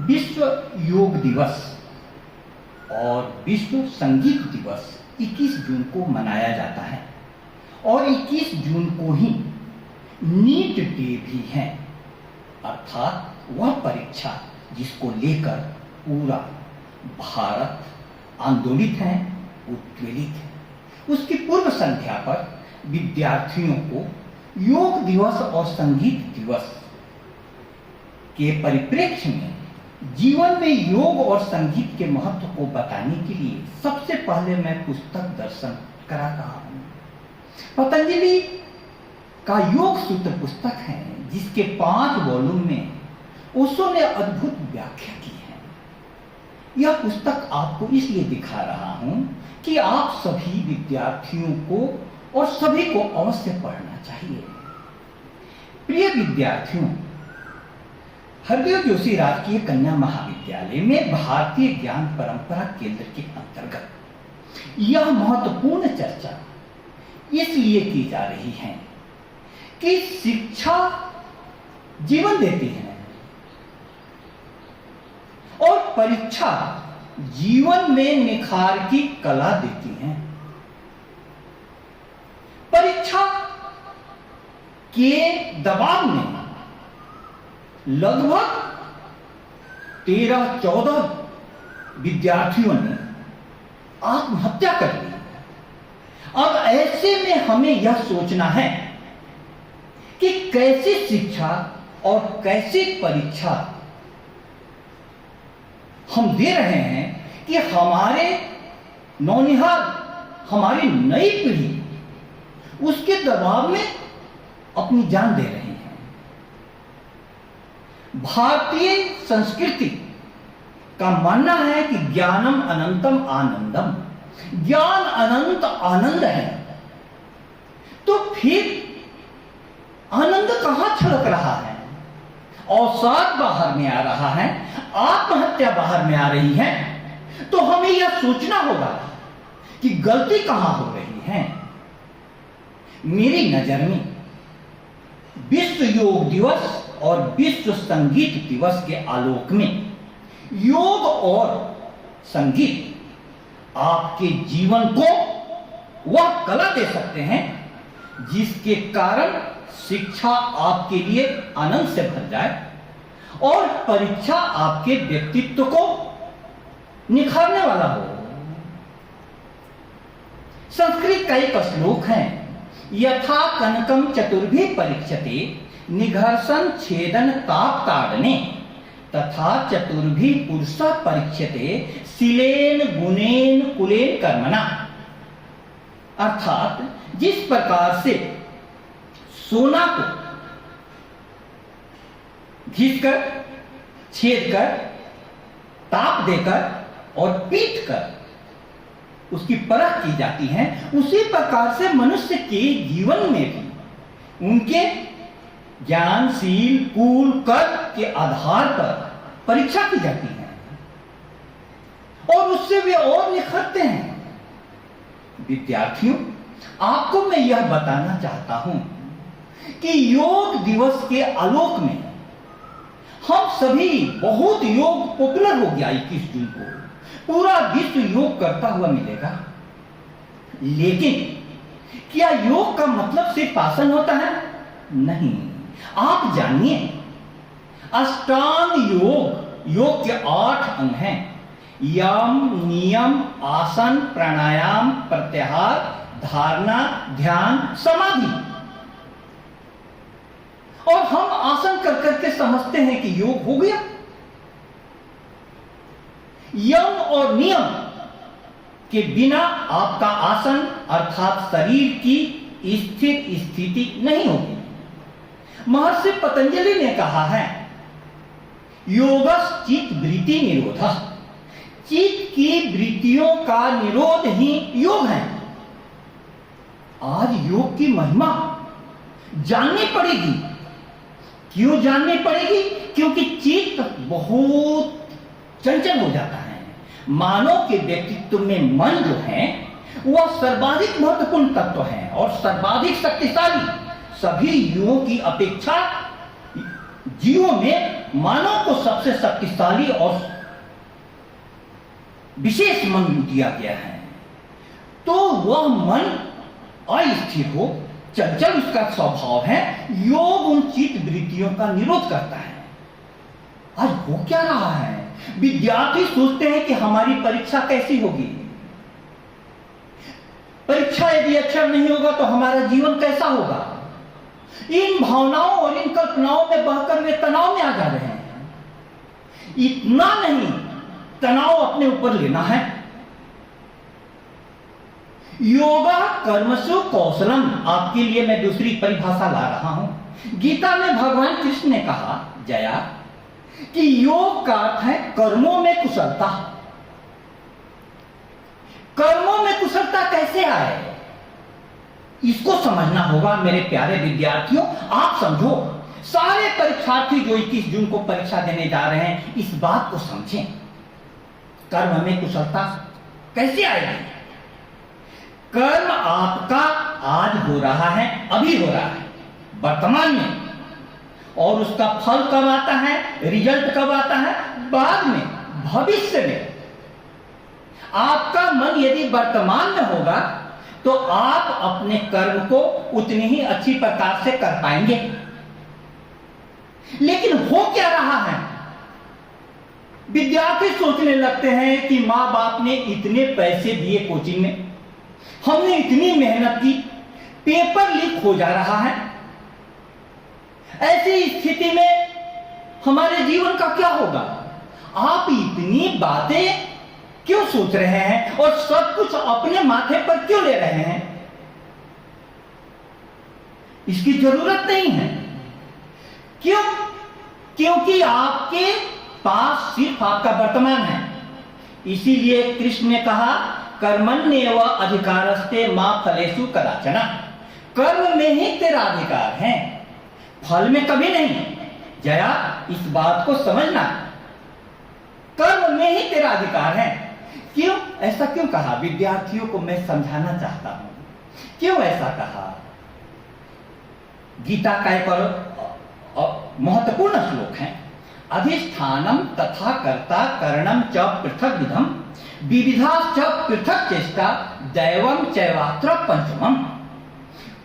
विश्व योग दिवस और विश्व संगीत दिवस 21 जून को मनाया जाता है और 21 जून को ही नीट डे भी है, अर्थात वह परीक्षा जिसको लेकर पूरा भारत आंदोलित है, उद्वेलित है। उसकी पूर्व संध्या पर विद्यार्थियों को योग दिवस और संगीत दिवस के परिप्रेक्ष्य में जीवन में योग और संगीत के महत्व को बताने के लिए सबसे पहले मैं पुस्तक दर्शन करा रहा हूं। पतंजलि का योग सूत्र पुस्तक है जिसके 5 वॉल्यूम में ओशो ने अद्भुत व्याख्या की है। यह पुस्तक आपको इसलिए दिखा रहा हूं कि आप सभी विद्यार्थियों को और सभी को अवश्य पढ़ना चाहिए। प्रिय विद्यार्थियों, हरदेव जोशी राजकीय कन्या महाविद्यालय में भारतीय ज्ञान परंपरा केंद्र के अंतर्गत यह महत्वपूर्ण चर्चा इसलिए की जा रही है कि शिक्षा जीवन देती है और परीक्षा जीवन में निखार की कला देती है। परीक्षा के दबाव में लगभग 13-14 विद्यार्थियों ने आत्महत्या कर ली। अब ऐसे में हमें यह सोचना है कि कैसे शिक्षा और कैसे परीक्षा हम दे रहे हैं कि हमारे नौनिहाल, हमारी नई पीढ़ी उसके दबाव में अपनी जान दे रही है। भारतीय संस्कृति का मानना है कि ज्ञानम अनंतम आनंदम, ज्ञान अनंत आनंद है। तो फिर आनंद कहां छलक रहा है? अवसाद बाहर में आ रहा है, आत्महत्या बाहर में आ रही है। तो हमें यह सोचना होगा कि गलती कहां हो रही है। मेरी नजर में विश्व योग दिवस और विश्व संगीत दिवस के आलोक में योग और संगीत आपके जीवन को वह कला दे सकते हैं जिसके कारण शिक्षा आपके लिए आनंद से भर जाए और परीक्षा आपके व्यक्तित्व को निखारने वाला हो। संस्कृत का एक श्लोक है, यथा कनकम चतुर्भि परीक्षते निघर्षण छेदन ताप ताड़ने तथा चतुर्भि पुरुष परीक्षते शिलेन गुणेन कुलेन कर्मणा। अर्थात जिस प्रकार से सोना को घिसकर, छेदकर, ताप देकर और पीटकर उसकी परख की जाती है, उसी प्रकार से मनुष्य के जीवन में भी उनके ज्ञानशील कुल कर्म के आधार पर परीक्षा की जाती है और उससे वे और निखरते हैं। विद्यार्थियों, आपको मैं यह बताना चाहता हूं कि योग दिवस के आलोक में हम सभी बहुत योग पॉपुलर हो गया 21 जून को, पूरा विश्व योग करता हुआ मिलेगा। लेकिन क्या योग का मतलब सिर्फ आसन होता है? नहीं। आप जानिए, अष्टांग योग, योग के 8 अंग हैं। यम, नियम, आसन, प्राणायाम, प्रत्याहार, धारणा, ध्यान, समाधि। और हम आसन कर करके समझते हैं कि योग हो गया। यम और नियम के बिना आपका आसन अर्थात शरीर की स्थिर स्थिति नहीं होगी। महर्षि पतंजलि ने कहा है, योगस चित्त वृत्ति निरोधः, चित्त की वृत्तियों का निरोध ही योग है। आज योग की महिमा जाननी पड़ेगी। क्यों जाननी पड़ेगी? क्योंकि चित्त बहुत चंचल हो जाता है। मानव के व्यक्तित्व में मन जो है वह सर्वाधिक महत्वपूर्ण तत्व है और सर्वाधिक शक्तिशाली। सभी युगों की अपेक्षा जीवों में मानव को सबसे शक्तिशाली और विशेष मन दिया गया है, तो वह मन अस्थिर हो, चंचल उसका स्वभाव है। योग उन चित्त वृत्तियों का निरोध करता है। आज हो क्या रहा है, विद्यार्थी सोचते हैं कि हमारी परीक्षा कैसी होगी, परीक्षा यदि अच्छा नहीं होगा तो हमारा जीवन कैसा होगा। इन भावनाओं और इन कल्पनाओं में बहकर वे तनाव में आ जा रहे हैं। इतना नहीं, तनाव अपने ऊपर लेना है। योगा कर्मसु कौशलम, आपके लिए मैं दूसरी परिभाषा ला रहा हूं। गीता में भगवान कृष्ण ने कहा जया कि योग का अर्थ है कर्मों में कुशलता। कर्मों में कुशलता कैसे आए, इसको समझना होगा मेरे प्यारे विद्यार्थियों। आप समझो, सारे परीक्षार्थी जो 21 जून को परीक्षा देने जा रहे हैं, इस बात को समझें। कर्म में कुशलता कैसे आएगी? कर्म आपका आज हो रहा है, अभी हो रहा है, वर्तमान में, और उसका फल कब आता है, रिजल्ट कब आता है, बाद में, भविष्य में। आपका मन यदि वर्तमान में होगा तो आप अपने कर्म को उतनी ही अच्छी प्रकार से कर पाएंगे। लेकिन हो क्या रहा है, विद्यार्थी सोचने लगते हैं कि मां बाप ने इतने पैसे दिए कोचिंग में, हमने इतनी मेहनत की, पेपर लीक हो जा रहा है। ऐसी स्थिति में हमारे जीवन का क्या होगा? आप इतनी बातें क्यों सोच रहे हैं और सब कुछ अपने माथे पर क्यों ले रहे हैं? इसकी जरूरत नहीं है। क्यों? क्योंकि आपके पास सिर्फ आपका वर्तमान है। इसीलिए कृष्ण ने कहा कर्मण्येव अधिकारस्ते मा फलेषु कदाचन, कर्म में ही तेरा अधिकार है, फल में कभी नहीं। जया, इस बात को समझना, कर्म में ही तेरा अधिकार है। क्यों ऐसा क्यों कहा? विद्यार्थियों को मैं समझाना चाहता हूं क्यों ऐसा कहा। गीता का एक और महत्वपूर्ण श्लोक है, अधिष्ठानम तथा कर्ता करणम च पृथक विधम विविधा च पृथक चेष्टा दैवम चैवात्र पंचमम।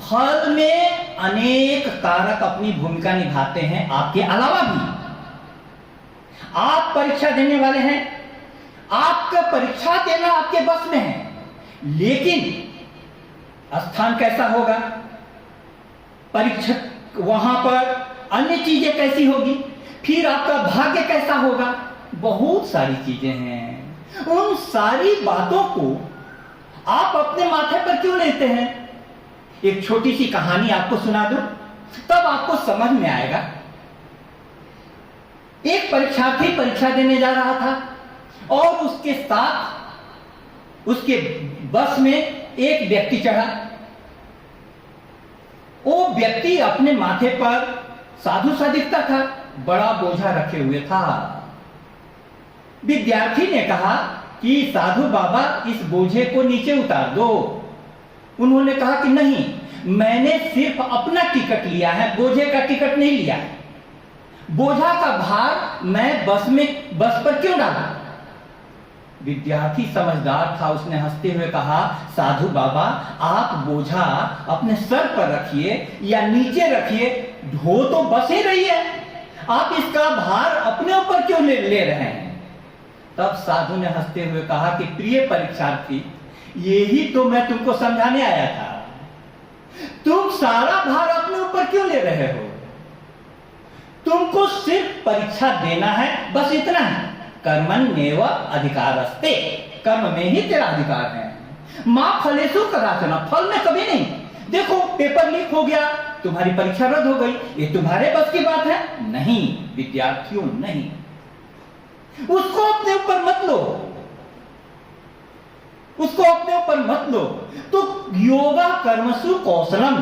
फल में अनेक कारक अपनी भूमिका निभाते हैं, आपके अलावा भी। आप परीक्षा देने वाले हैं, आपका परीक्षा देना आपके बस में है, लेकिन स्थान कैसा होगा, परीक्षा वहां पर अन्य चीजें कैसी होगी, फिर आपका भाग्य कैसा होगा, बहुत सारी चीजें हैं। उन सारी बातों को आप अपने माथे पर क्यों लेते हैं? एक छोटी सी कहानी आपको सुना दूं, तब आपको समझ में आएगा। एक परीक्षार्थी परीक्षा देने जा रहा था और उसके साथ उसके बस में एक व्यक्ति चढ़ा। वो व्यक्ति अपने माथे पर साधु सा दिखता था, बड़ा बोझा रखे हुए था। विद्यार्थी ने कहा कि साधु बाबा इस बोझे को नीचे उतार दो। उन्होंने कहा कि नहीं, मैंने सिर्फ अपना टिकट लिया है, बोझे का टिकट नहीं लिया है। बोझा का भार मैं बस पर क्यों डाला? विद्यार्थी समझदार था, उसने हंसते हुए कहा, साधु बाबा आप बोझा अपने सर पर रखिए या नीचे रखिए, ढो तो बस ही रही है, आप इसका भार अपने ऊपर क्यों ले रहे हैं? तब साधु ने हंसते हुए कहा कि प्रिय परीक्षार्थी, यही तो मैं तुमको समझाने आया था। तुम सारा भार अपने ऊपर क्यों ले रहे हो? तुमको सिर्फ परीक्षा देना है, बस इतना है। कर्मण्येव अधिकारस्ते, कर्म में ही तेरा अधिकार है। मां फलेषु कदाचन, फल में कभी नहीं। देखो पेपर लीक हो गया, तुम्हारी परीक्षा रद्द हो गई, ये तुम्हारे बस की बात है? नहीं विद्यार्थियों, नहीं। उसको अपने ऊपर मत लो, उसको अपने ऊपर मत लो। तो योगा कर्मसु कौशलम,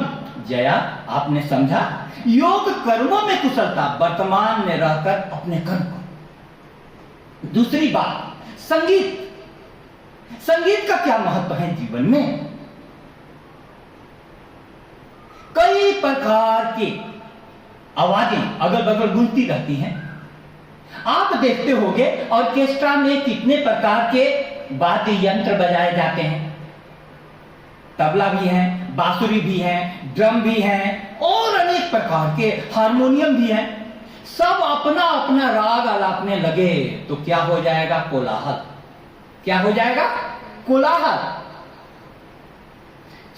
जया आपने समझा, योग कर्मों में कुशलता, वर्तमान में रहकर अपने कर्म को। दूसरी बात, संगीत। संगीत का क्या महत्व है जीवन में? कई प्रकार के आवाजें अगल बगल गूंजती रहती हैं। आप देखते होंगे ऑर्केस्ट्रा में कितने प्रकार के वाद्य यंत्र बजाए जाते हैं। तबला भी है, बांसुरी भी है, ड्रम भी है और अनेक प्रकार के हारमोनियम भी है। सब अपना अपना राग अलापने लगे तो क्या हो जाएगा? कोलाहल। क्या हो जाएगा? कोलाहल।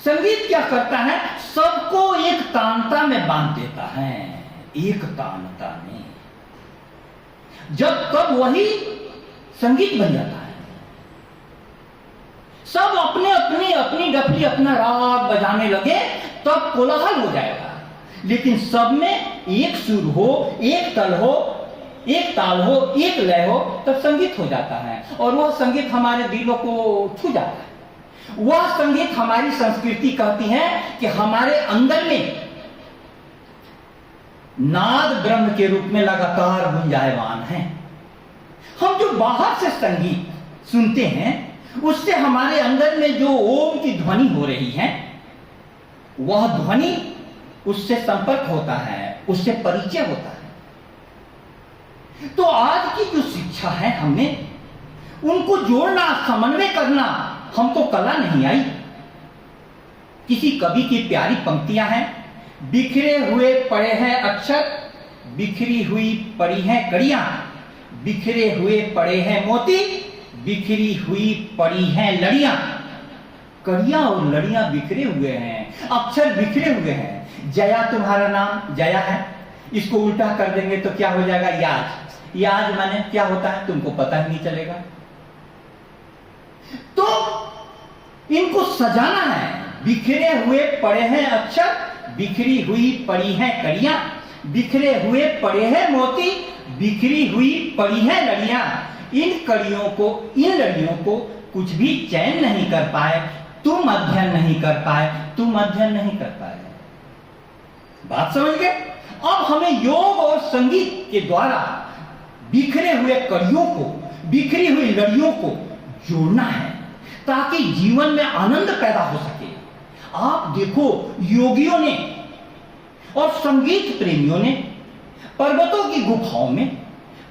संगीत क्या करता है? सबको एक तानता में बांध देता है, एक तानता में। जब तब वही संगीत बन जाता है। सब अपने अपनी अपनी डफली अपना राग बजाने लगे तब कोलाहल हो जाएगा। लेकिन सब में एक सुर हो, एक तल हो, एक ताल हो, एक लय हो, तब संगीत हो जाता है। और वह संगीत हमारे दिलों को छू जाता है। वह संगीत हमारी संस्कृति कहती है कि हमारे अंदर में नाद ब्रह्म के रूप में लगातार गुंजायमान है। हम जो बाहर से संगीत सुनते हैं उससे हमारे अंदर में जो ओम की ध्वनि हो रही है, वह ध्वनि उससे संपर्क होता है, उससे परिचय होता है। तो आज की जो शिक्षा है, हमने उनको जोड़ना, समन्वय करना हमको कला नहीं आई। किसी कवि की प्यारी पंक्तियां हैं, बिखरे हुए पड़े हैं अक्षर, बिखरी हुई पड़ी हैं कड़ियां, बिखरे हुए पड़े हैं मोती, बिखरी हुई पड़ी हैं लड़ियां। कड़ियां और लड़ियां बिखरे हुए हैं, अक्षर बिखरे हुए हैं। जया तुम्हारा नाम जया है, इसको उल्टा कर देंगे तो क्या हो जाएगा? याज। याज माने क्या होता है तुमको पता ही नहीं चलेगा। तो इनको सजाना है। बिखरे हुए पड़े हैं अक्षर, बिखरी हुई पड़ी हैं कड़ियां, बिखरे हुए पड़े हैं मोती, बिखरी हुई पड़ी हैं लड़ियां। इन कड़ियों को, इन लड़ियों को कुछ भी चैन नहीं कर पाए, तुम अध्ययन नहीं कर पाए, तुम अध्ययन नहीं कर पाए। बात समझ गए? अब हमें योग और संगीत के द्वारा बिखरे हुए कड़ियों को, बिखरी हुई लड़ियों को जोड़ना है ताकि जीवन में आनंद पैदा हो सके। आप देखो, योगियों ने और संगीत प्रेमियों ने पर्वतों की गुफाओं में,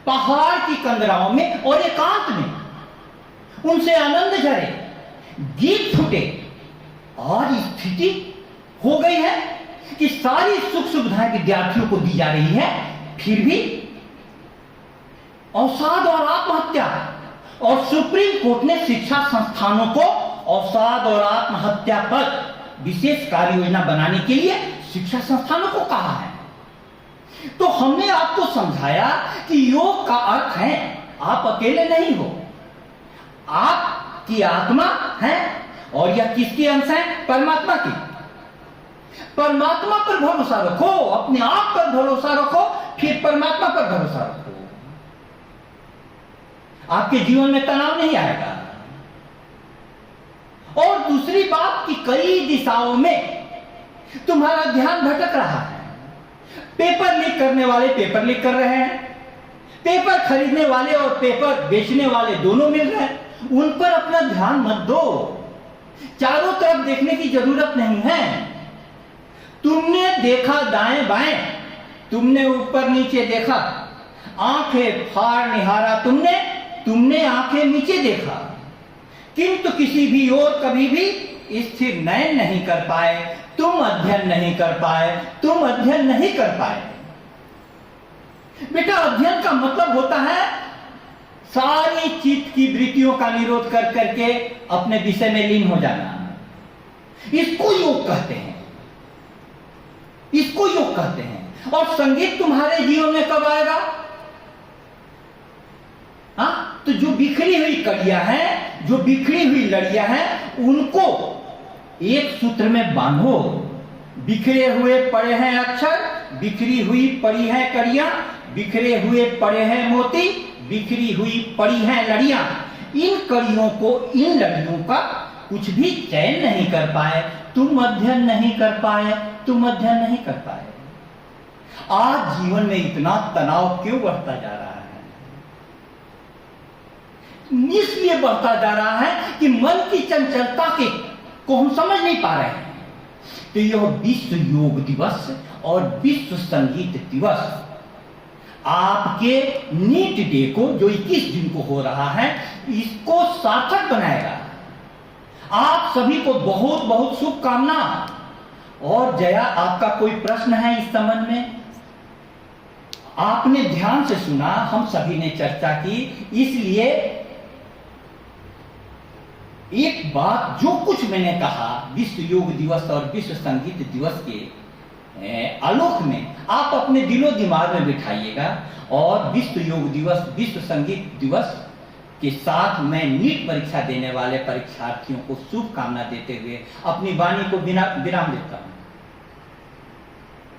पहाड़ की कंदराओं में और एकांत में उनसे आनंद झरे, गीत फूटे। आज स्थिति हो गई है कि सारी सुख सुविधाएं विद्यार्थियों को दी जा रही है, फिर भी अवसाद और आत्महत्या, और सुप्रीम कोर्ट ने शिक्षा संस्थानों को अवसाद और आत्महत्या पर विशेष कार्य योजना बनाने के लिए शिक्षा संस्थानों को कहा है। तो हमने आपको समझाया कि योग का अर्थ है आप अकेले नहीं हो, आपकी आत्मा है। और यह किसकी अंश है? परमात्मा की। परमात्मा पर भरोसा रखो, अपने आप पर भरोसा रखो, फिर परमात्मा पर भरोसा रखो। आपके जीवन में तनाव नहीं आएगा। और दूसरी बात कि कई दिशाओं में तुम्हारा ध्यान भटक रहा है। पेपर लीक करने वाले पेपर लीक कर रहे हैं, पेपर खरीदने वाले और पेपर बेचने वाले दोनों मिल रहे हैं। उन पर अपना ध्यान मत दो। चारों तरफ देखने की जरूरत नहीं है। तुमने देखा दाएं बाएं, तुमने ऊपर नीचे देखा, आंखें फाड़ निहारा तुमने, तुमने आंखें नीचे देखा, किंतु किसी भी ओर कभी भी स्थिर नयन नहीं कर पाए। तुम अध्ययन नहीं कर पाए, तुम अध्ययन नहीं कर पाए। बेटा, अध्ययन का मतलब होता है सारी चित्त की वृत्तियों का निरोध कर करके अपने विषय में लीन हो जाना। इसको योग कहते हैं, इसको योग कहते हैं। और संगीत तुम्हारे जीवन में कब आएगा? हाँ, तो जो बिखरी हुई कड़ियां हैं, जो बिखरी हुई लड़ियां हैं, उनको एक सूत्र में बांधो। बिखरे हुए पड़े हैं अक्षर, बिखरी हुई पड़ी है कड़ियां, बिखरे हुए पड़े हैं मोती, बिखरी हुई पड़ी हैं लड़ियां। इन कड़ियों को, इन लड़ियों का कुछ भी चयन नहीं कर पाए, तुम अध्ययन नहीं कर पाए, तुम अध्ययन नहीं कर पाए। आज जीवन में इतना तनाव क्यों बढ़ता जा रहा है? इसलिए बढ़ता जा रहा है कि मन की चंचलता को हम समझ नहीं पा रहे हैं। तो यह विश्व योग दिवस और विश्व संगीत दिवस आपके नीट डे को, जो 21 जून को हो रहा है, इसको सार्थक बनाएगा। आप सभी को बहुत बहुत शुभकामना। और जया, आपका कोई प्रश्न है इस संबंध में? आपने ध्यान से सुना, हम सभी ने चर्चा की, इसलिए एक बात, जो कुछ मैंने कहा विश्व योग दिवस और विश्व संगीत दिवस के आलोक में आप अपने दिलो दिमाग में बिठाइएगा। और विश्व योग दिवस, विश्व संगीत दिवस के साथ मैं नीट परीक्षा देने वाले परीक्षार्थियों को शुभकामना देते हुए अपनी वाणी को विराम देता हूं।